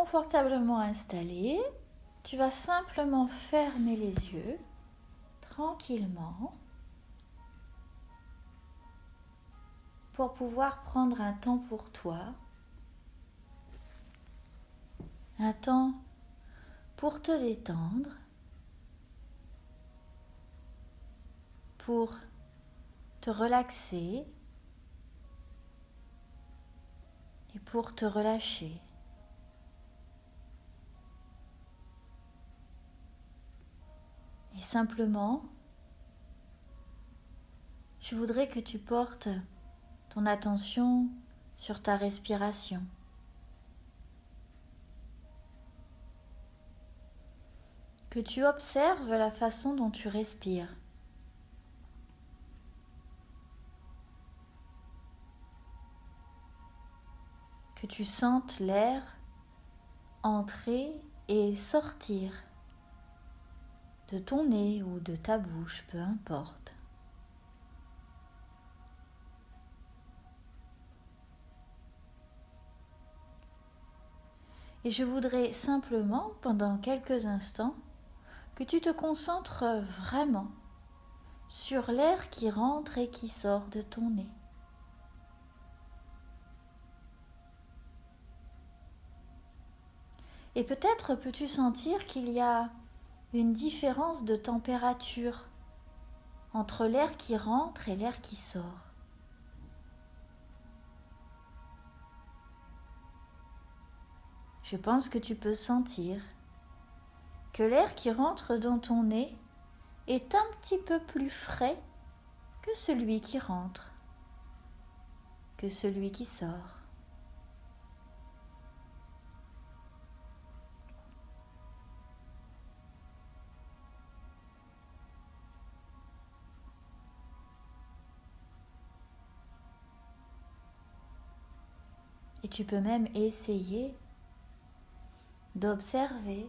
confortablement installé, tu vas simplement fermer les yeux tranquillement pour pouvoir prendre un temps pour toi, un temps pour te détendre, pour te relaxer et pour te relâcher. Et simplement, je voudrais que tu portes ton attention sur ta respiration. Que tu observes la façon dont tu respires. Que tu sentes l'air entrer et sortir de ton nez ou de ta bouche, peu importe. Et je voudrais simplement, pendant quelques instants, que tu te concentres vraiment sur l'air qui rentre et qui sort de ton nez. Et peut-être peux-tu sentir qu'il y a une différence de température entre l'air qui rentre et l'air qui sort. Je pense que tu peux sentir que l'air qui rentre dans ton nez est un petit peu plus frais que celui qui rentre, que celui qui sort. Et tu peux même essayer d'observer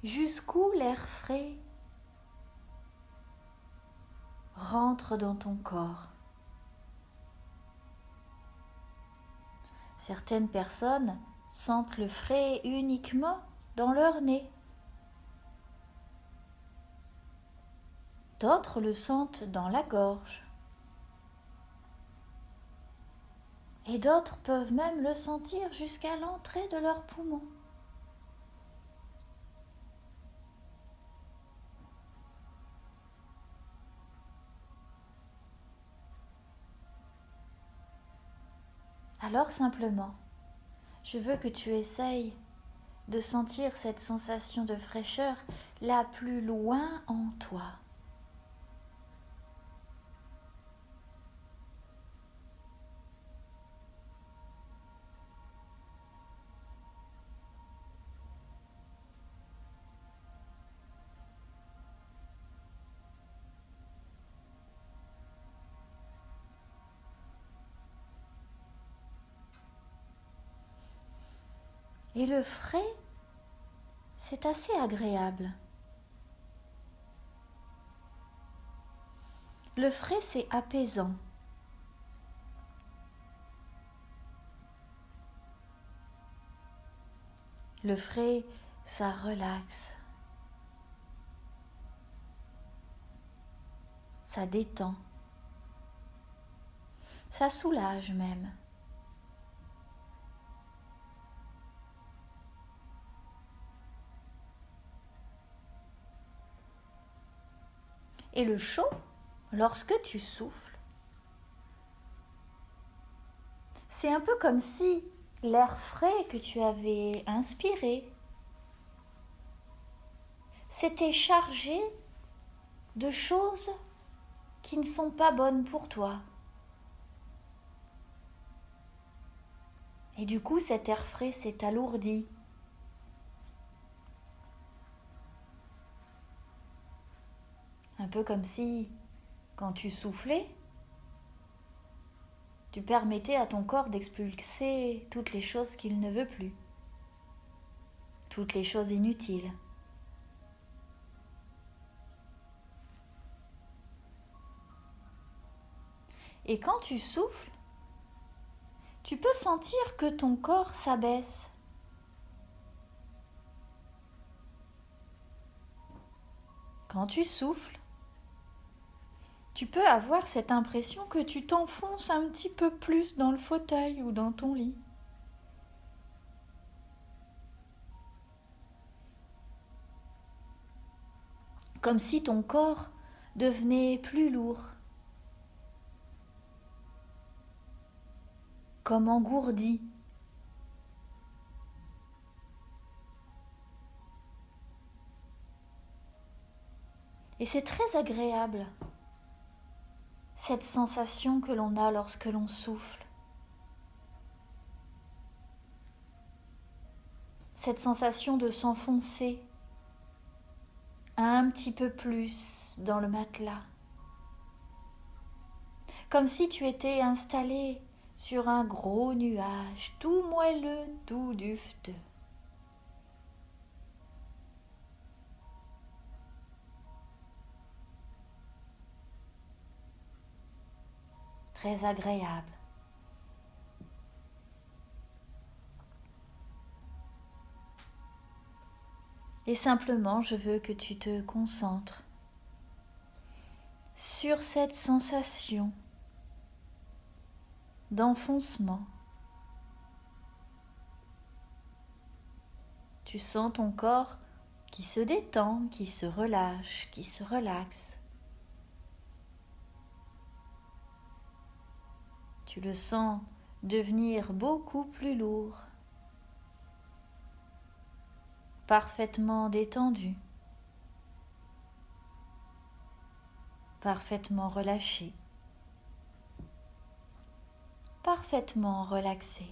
jusqu'où l'air frais rentre dans ton corps. Certaines personnes sentent le frais uniquement dans leur nez. D'autres le sentent dans la gorge. Et d'autres peuvent même le sentir jusqu'à l'entrée de leurs poumons. Alors simplement, je veux que tu essayes de sentir cette sensation de fraîcheur la plus loin en toi. Et le frais, c'est assez agréable. Le frais, c'est apaisant. Le frais, ça relaxe. Ça détend. Ça soulage même. Et le chaud, lorsque tu souffles, c'est un peu comme si l'air frais que tu avais inspiré s'était chargé de choses qui ne sont pas bonnes pour toi. Et du coup, cet air frais s'est alourdi. Un peu comme si, quand tu soufflais, tu permettais à ton corps d'expulser toutes les choses qu'il ne veut plus, toutes les choses inutiles. Et quand tu souffles, tu peux sentir que ton corps s'abaisse Quand tu souffles, tu peux avoir cette impression que tu t'enfonces un petit peu plus dans le fauteuil ou dans ton lit. Comme si ton corps devenait plus lourd, comme engourdi. Et c'est très agréable, cette sensation que l'on a lorsque l'on souffle. Cette sensation de s'enfoncer un petit peu plus dans le matelas. Comme si tu étais installé sur un gros nuage, tout moelleux, tout dufteux. Très agréable. Et simplement, je veux que tu te concentres sur cette sensation d'enfoncement. Tu sens ton corps qui se détend, qui se relâche, qui se relaxe. Tu le sens devenir beaucoup plus lourd, parfaitement détendu, parfaitement relâché, parfaitement relaxé.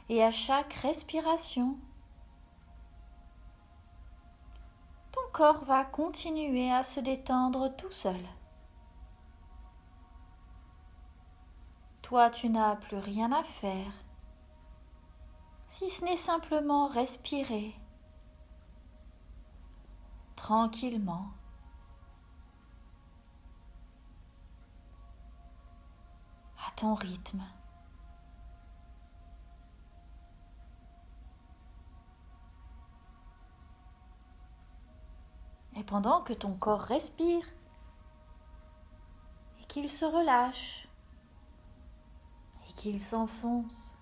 Et à chaque respiration, ton corps va continuer à se détendre tout seul. Toi, tu n'as plus rien à faire, si ce n'est simplement respirer tranquillement, à ton rythme. Et pendant que ton corps respire et qu'il se relâche et qu'il s'enfonce,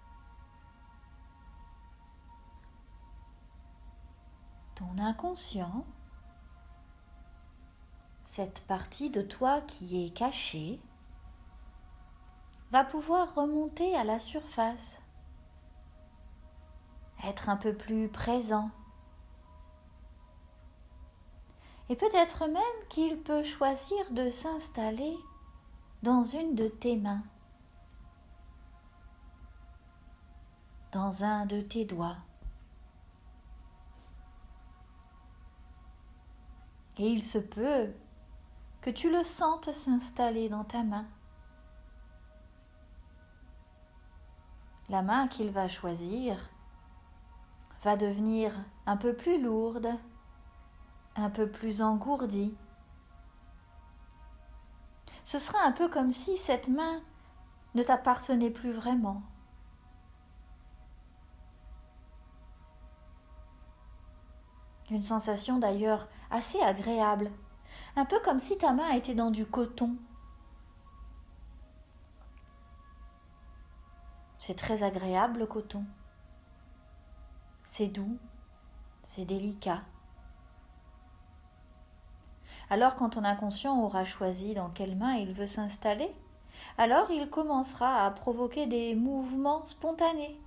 ton inconscient, cette partie de toi qui est cachée, va pouvoir remonter à la surface, être un peu plus présent. Et peut-être même qu'il peut choisir de s'installer dans une de tes mains, dans un de tes doigts. Et il se peut que tu le sentes s'installer dans ta main. La main qu'il va choisir va devenir un peu plus lourde, un peu plus engourdie. Ce sera un peu comme si cette main ne t'appartenait plus vraiment. Une sensation d'ailleurs assez agréable, un peu comme si ta main était dans du coton. C'est très agréable le coton. C'est doux, c'est délicat. Alors quand ton inconscient aura choisi dans quelle main il veut s'installer, alors il commencera à provoquer des mouvements spontanés.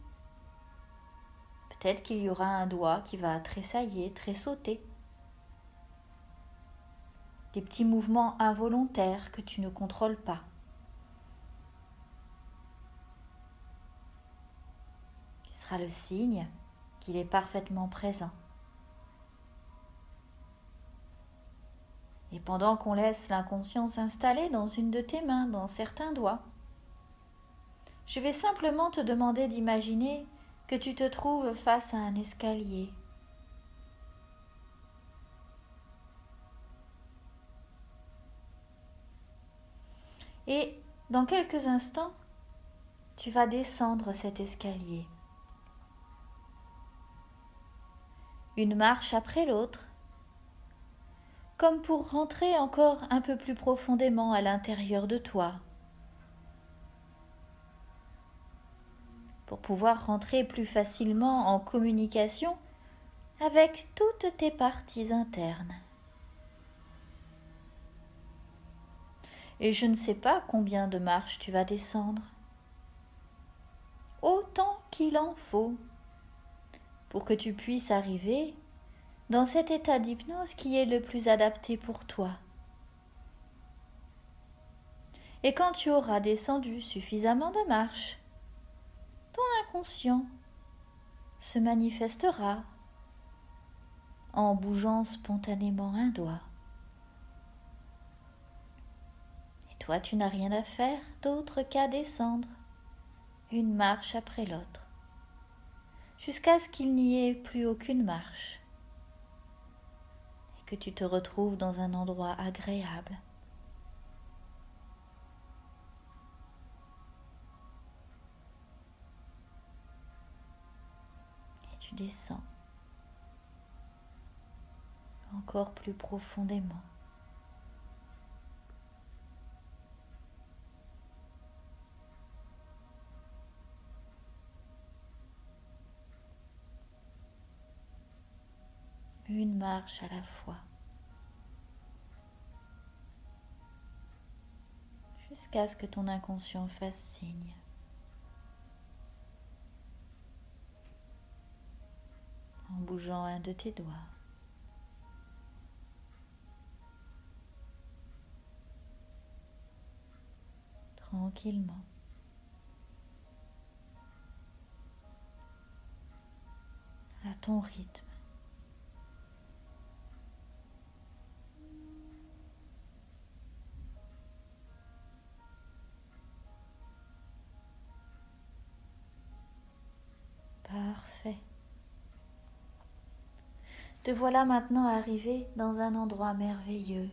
Peut-être qu'il y aura un doigt qui va tressailler, tressauter. Des petits mouvements involontaires que tu ne contrôles pas. Qui sera le signe qu'il est parfaitement présent. Et pendant qu'on laisse l'inconscient s'installer dans une de tes mains, dans certains doigts, je vais simplement te demander d'imaginer que tu te trouves face à un escalier. Et dans quelques instants, tu vas descendre cet escalier. une marche après l'autre, comme pour rentrer encore un peu plus profondément à l'intérieur de toi, pour pouvoir rentrer plus facilement en communication avec toutes tes parties internes. Et je ne sais pas combien de marches tu vas descendre. Autant qu'il en faut pour que tu puisses arriver dans cet état d'hypnose qui est le plus adapté pour toi. Et quand tu auras descendu suffisamment de marches, ton inconscient se manifestera en bougeant spontanément un doigt. Et toi, tu n'as rien à faire d'autre qu'à descendre une marche après l'autre, jusqu'à ce qu'il n'y ait plus aucune marche et que tu te retrouves dans un endroit agréable. Et tu descends encore plus profondément. Une marche à la fois, jusqu'à ce que ton inconscient fasse signe. En bougeant un de tes doigts. Tranquillement. À ton rythme. Parfait. Te voilà maintenant arrivé dans un endroit merveilleux.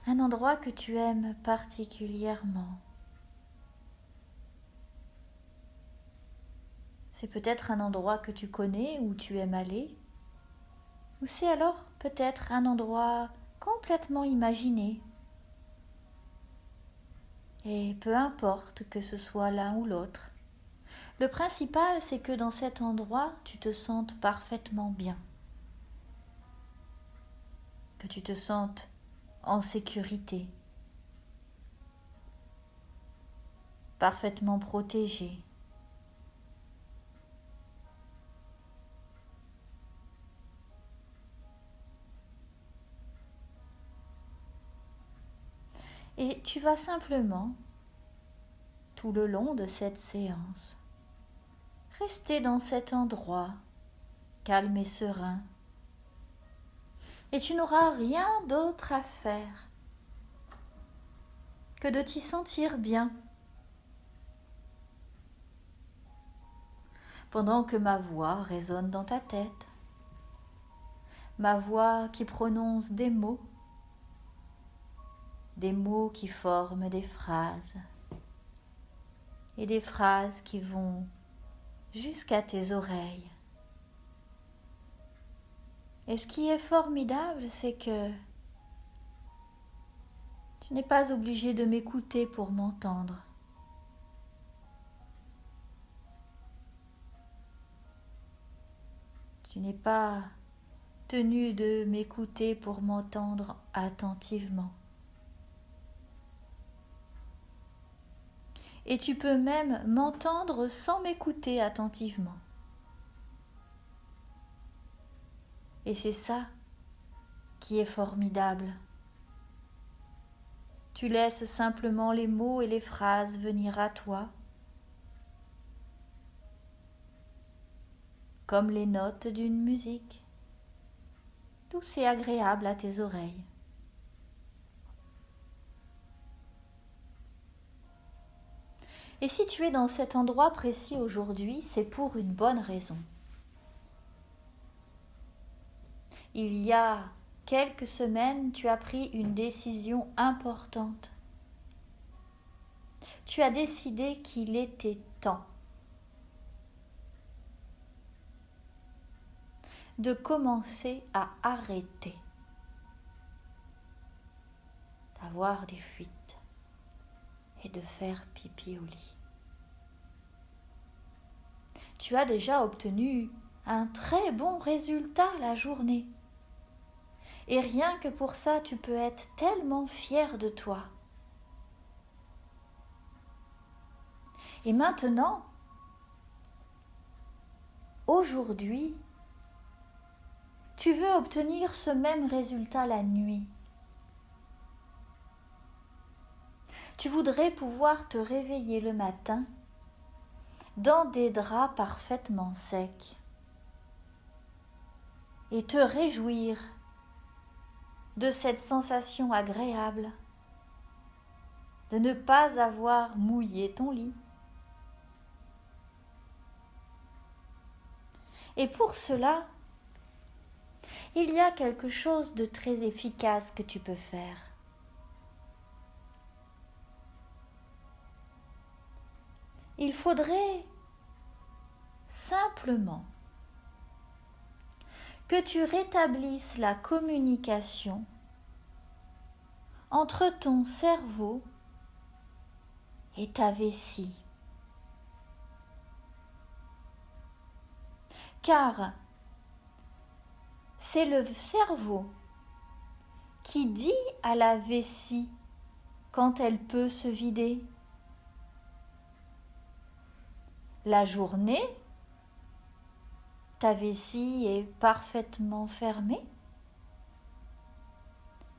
Un endroit que tu aimes particulièrement. C'est peut-être un endroit que tu connais, où tu aimes aller, ou c'est alors peut-être un endroit complètement imaginé. Et peu importe que ce soit l'un ou l'autre, le principal c'est que dans cet endroit tu te sentes parfaitement bien, que tu te sentes en sécurité, parfaitement protégé. Et tu vas simplement, tout le long de cette séance, rester dans cet endroit calme et serein. Et tu n'auras rien d'autre à faire que de t'y sentir bien. Pendant que ma voix résonne dans ta tête, ma voix qui prononce des mots qui forment des phrases, et des phrases qui vont jusqu'à tes oreilles. Et ce qui est formidable, c'est que tu n'es pas obligé de m'écouter pour m'entendre. Tu n'es pas tenu de m'écouter pour m'entendre attentivement. Et tu peux même m'entendre sans m'écouter attentivement. Et c'est ça qui est formidable. Tu laisses simplement les mots et les phrases venir à toi, comme les notes d'une musique, douce et agréable à tes oreilles. Et si tu es dans cet endroit précis aujourd'hui, c'est pour une bonne raison. Il y a quelques semaines, tu as pris une décision importante. Tu as décidé qu'il était temps. de commencer à arrêter d'avoir des fuites et de faire pipi au lit. Tu as déjà obtenu un très bon résultat la journée. Et rien que pour ça, tu peux être tellement fier de toi. Et maintenant, aujourd'hui, tu veux obtenir ce même résultat la nuit. Tu voudrais pouvoir te réveiller le matin dans des draps parfaitement secs et te réjouir de cette sensation agréable de ne pas avoir mouillé ton lit. Et pour cela, il y a quelque chose de très efficace que tu peux faire. Il faudrait simplement que tu rétablisses la communication entre ton cerveau et ta vessie. Car c'est le cerveau qui dit à la vessie quand elle peut se vider. La journée, ta vessie est parfaitement fermée.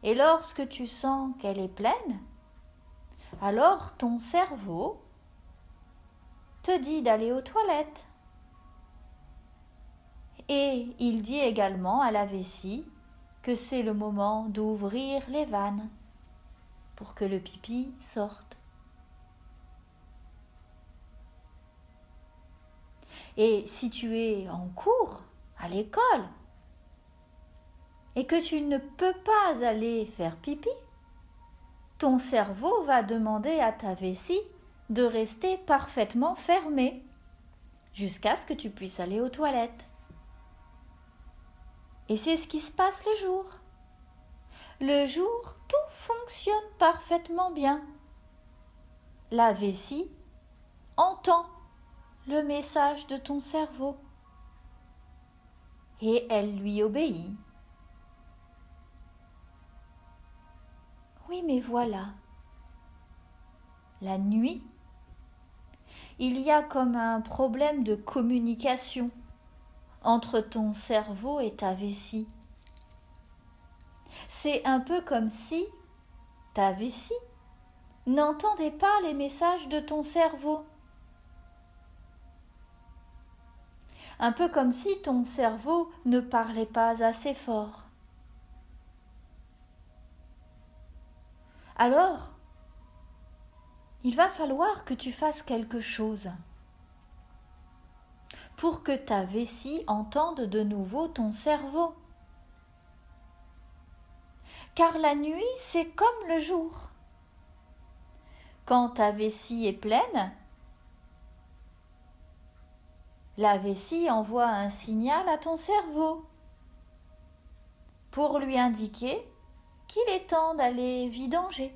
Et lorsque tu sens qu'elle est pleine, alors ton cerveau te dit d'aller aux toilettes. Et il dit également à la vessie que c'est le moment d'ouvrir les vannes pour que le pipi sorte. Et si tu es en cours, à l'école, et que tu ne peux pas aller faire pipi, ton cerveau va demander à ta vessie de rester parfaitement fermée jusqu'à ce que tu puisses aller aux toilettes. Et c'est ce qui se passe le jour. Le jour, tout fonctionne parfaitement bien. La vessie entend le message de ton cerveau et elle lui obéit. Oui, mais voilà. La nuit, il y a comme un problème de communication entre ton cerveau et ta vessie. C'est un peu comme si ta vessie n'entendait pas les messages de ton cerveau. Un peu comme si ton cerveau ne parlait pas assez fort. Alors, il va falloir que tu fasses quelque chose pour que ta vessie entende de nouveau ton cerveau. Car la nuit, c'est comme le jour. Quand ta vessie est pleine, la vessie envoie un signal à ton cerveau pour lui indiquer qu'il est temps d'aller vidanger.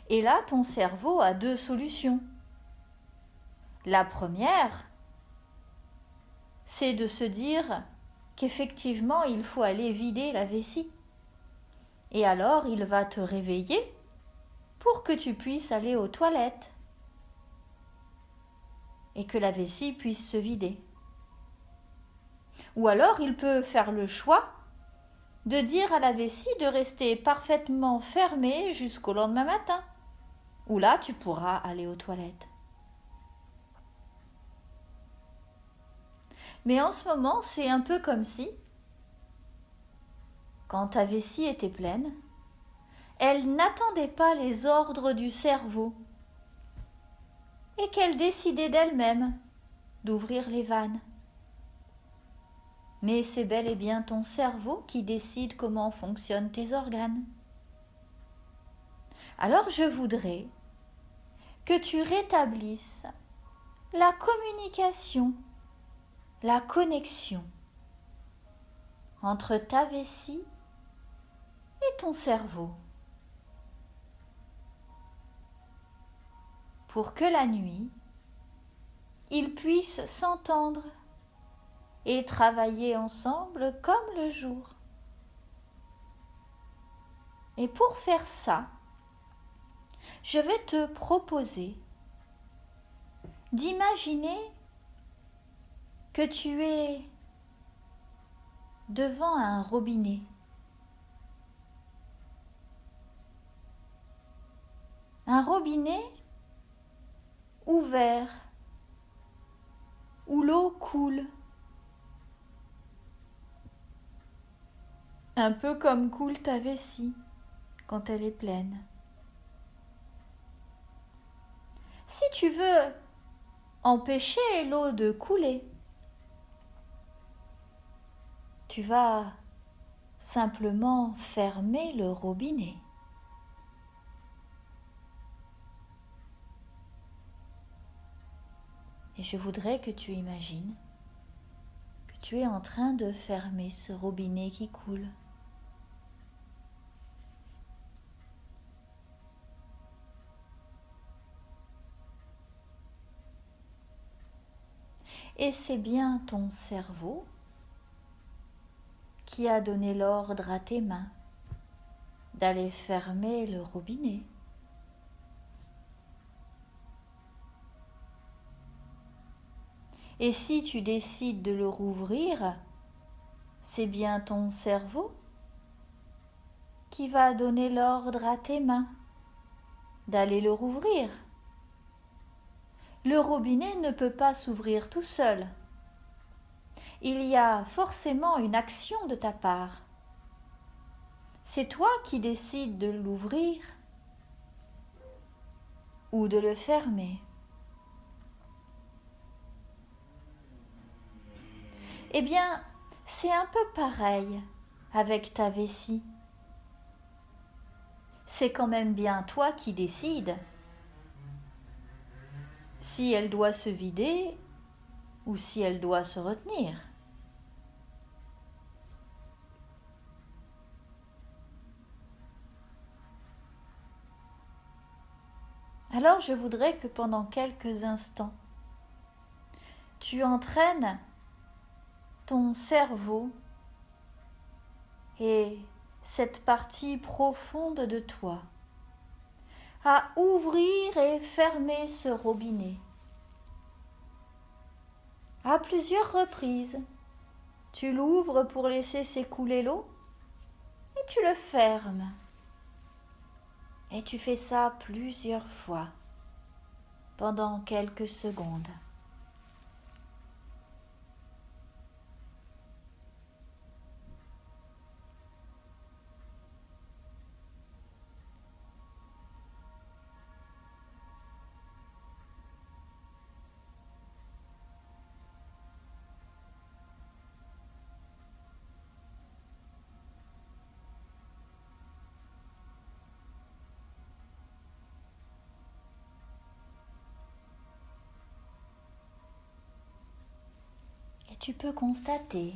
Et là, ton cerveau a deux solutions. La première, c'est de se dire qu'effectivement, il faut aller vider la vessie. Et alors, il va te réveiller pour que tu puisses aller aux toilettes et que la vessie puisse se vider. Ou alors, il peut faire le choix de dire à la vessie de rester parfaitement fermée jusqu'au lendemain matin, où là, tu pourras aller aux toilettes. Mais en ce moment, c'est un peu comme si, quand ta vessie était pleine, elle n'attendait pas les ordres du cerveau et qu'elle décidait d'elle-même d'ouvrir les vannes. Mais c'est bel et bien ton cerveau qui décide comment fonctionnent tes organes. Alors je voudrais que tu rétablisses la communication la connexion entre ta vessie et ton cerveau, pour que la nuit, ils puissent s'entendre et travailler ensemble comme le jour. Et pour faire ça, je vais te proposer d'imaginer que tu es devant un robinet. Un robinet ouvert où l'eau coule. Un peu comme coule ta vessie quand elle est pleine. Si tu veux empêcher l'eau de couler, tu vas simplement fermer le robinet. Et je voudrais que tu imagines que tu es en train de fermer ce robinet qui coule. Et c'est bien ton cerveau qui a donné l'ordre à tes mains d'aller fermer le robinet. Et si tu décides de le rouvrir, c'est bien ton cerveau qui va donner l'ordre à tes mains d'aller le rouvrir. Le robinet ne peut pas s'ouvrir tout seul. Il y a forcément une action de ta part. C'est toi qui décides de l'ouvrir ou de le fermer. Eh bien, c'est un peu pareil avec ta vessie. C'est quand même bien toi qui décides si elle doit se vider ou si elle doit se retenir. Alors je voudrais que pendant quelques instants, tu entraînes ton cerveau et cette partie profonde de toi à ouvrir et fermer ce robinet. À plusieurs reprises, tu l'ouvres pour laisser s'écouler l'eau et tu le fermes. Et tu fais ça plusieurs fois pendant quelques secondes. Et tu peux constater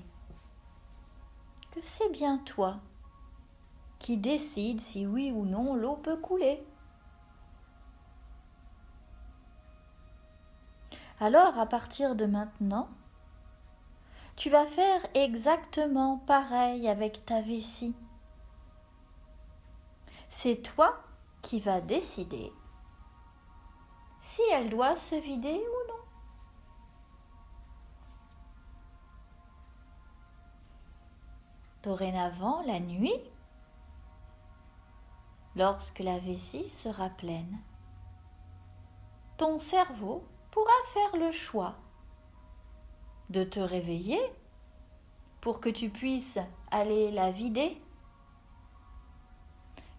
que c'est bien toi qui décide si oui ou non l'eau peut couler. Alors, à partir de maintenant, tu vas faire exactement pareil avec ta vessie. C'est toi qui vas décider si elle doit se vider ou non. Dorénavant, la nuit, lorsque la vessie sera pleine, ton cerveau pourra faire le choix de te réveiller pour que tu puisses aller la vider,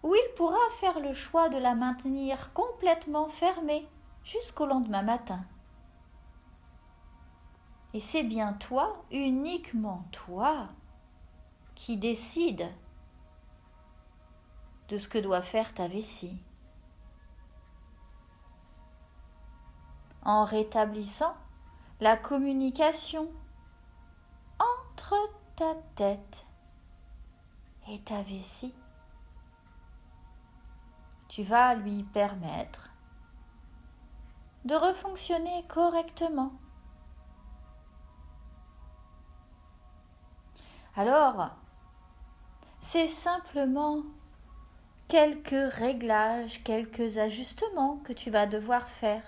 ou il pourra faire le choix de la maintenir complètement fermée jusqu'au lendemain matin. Et c'est bien toi, uniquement toi, qui décide de ce que doit faire ta vessie. En rétablissant la communication entre ta tête et ta vessie. Tu vas lui permettre de refonctionner correctement. Alors, c'est simplement quelques réglages, quelques ajustements que tu vas devoir faire.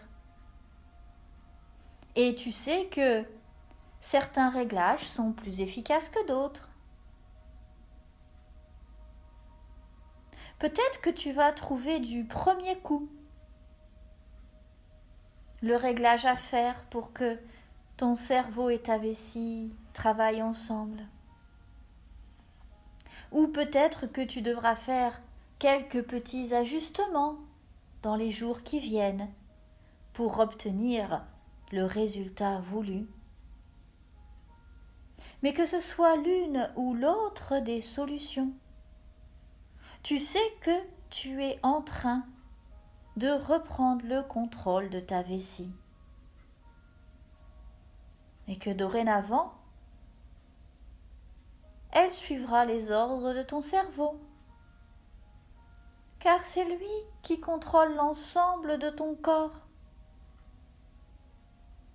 Et tu sais que certains réglages sont plus efficaces que d'autres. Peut-être que tu vas trouver du premier coup le réglage à faire pour que ton cerveau et ta vessie travaillent ensemble. Ou peut-être que tu devras faire quelques petits ajustements dans les jours qui viennent pour obtenir le résultat voulu. Mais que ce soit l'une ou l'autre des solutions, tu sais que tu es en train de reprendre le contrôle de ta vessie. Et que dorénavant, elle suivra les ordres de ton cerveau. Car c'est lui qui contrôle l'ensemble de ton corps.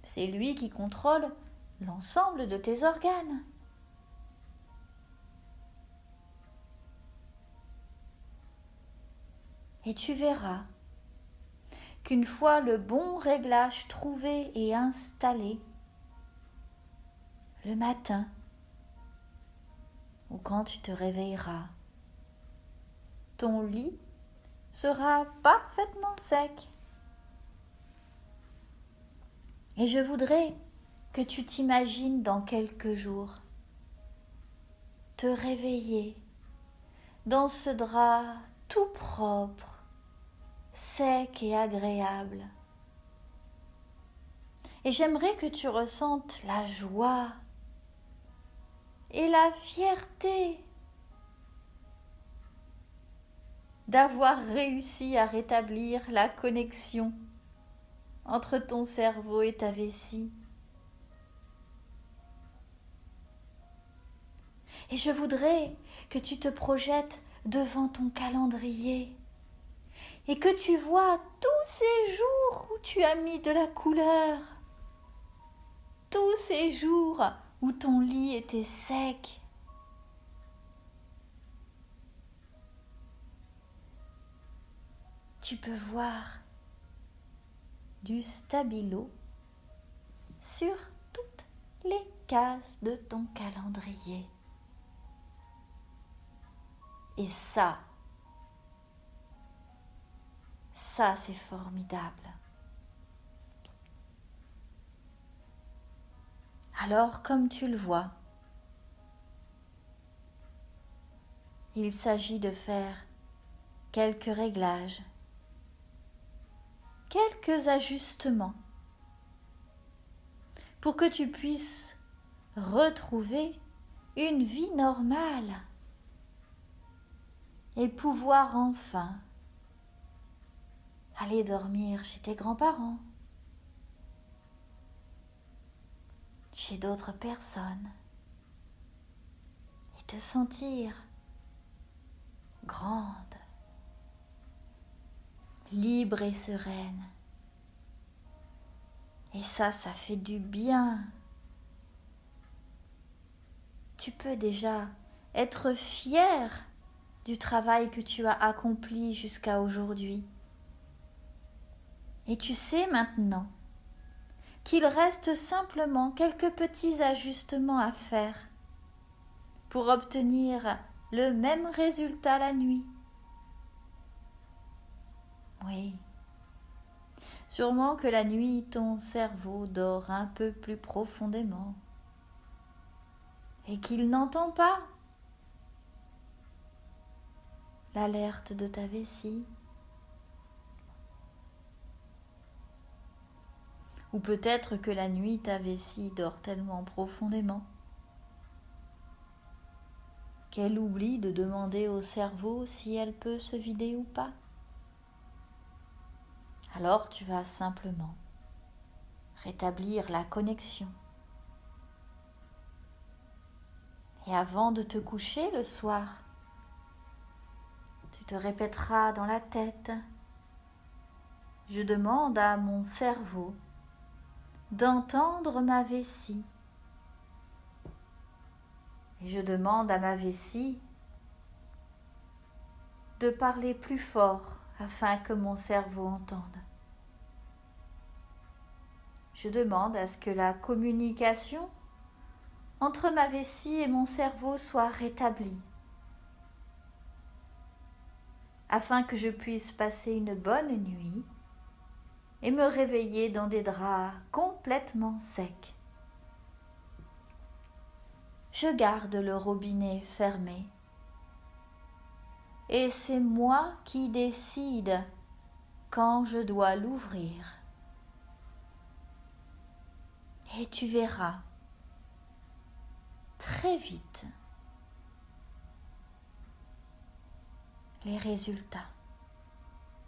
C'est lui qui contrôle l'ensemble de tes organes. Et tu verras qu'une fois le bon réglage trouvé et installé, le matin, ou quand tu te réveilleras, ton lit sera parfaitement sec. Et je voudrais que tu t'imagines dans quelques jours te réveiller dans ce drap tout propre, sec et agréable. Et j'aimerais que tu ressentes la joie et la fierté d'avoir réussi à rétablir la connexion entre ton cerveau et ta vessie. Et je voudrais que tu te projettes devant ton calendrier et que tu vois tous ces jours où tu as mis de la couleur, tous ces jours où ton lit était sec. Tu peux voir du stabilo sur toutes les cases de ton calendrier. Et ça c'est formidable. Alors, comme tu le vois, il s'agit de faire quelques réglages, quelques ajustements pour que tu puisses retrouver une vie normale et pouvoir enfin aller dormir chez tes grands-parents, chez d'autres personnes et te sentir grande, libre et sereine. Et ça fait du bien. Tu peux déjà être fier du travail que tu as accompli jusqu'à aujourd'hui. Et tu sais maintenant qu'il reste simplement quelques petits ajustements à faire pour obtenir le même résultat la nuit. Oui, sûrement que la nuit, ton cerveau dort un peu plus profondément et qu'il n'entend pas l'alerte de ta vessie. Ou peut-être que la nuit, ta vessie dort tellement profondément qu'elle oublie de demander au cerveau si elle peut se vider ou pas. Alors tu vas simplement rétablir la connexion Et avant de te coucher le soir, tu te répéteras dans la tête: je demande à mon cerveau d'entendre ma vessie. Et je demande à ma vessie de parler plus fort afin que mon cerveau entende. Je demande à ce que la communication entre ma vessie et mon cerveau soit rétablie, afin que je puisse passer une bonne nuit et me réveiller dans des draps complètement secs. Je garde le robinet fermé et c'est moi qui décide quand je dois l'ouvrir. Et tu verras très vite les résultats.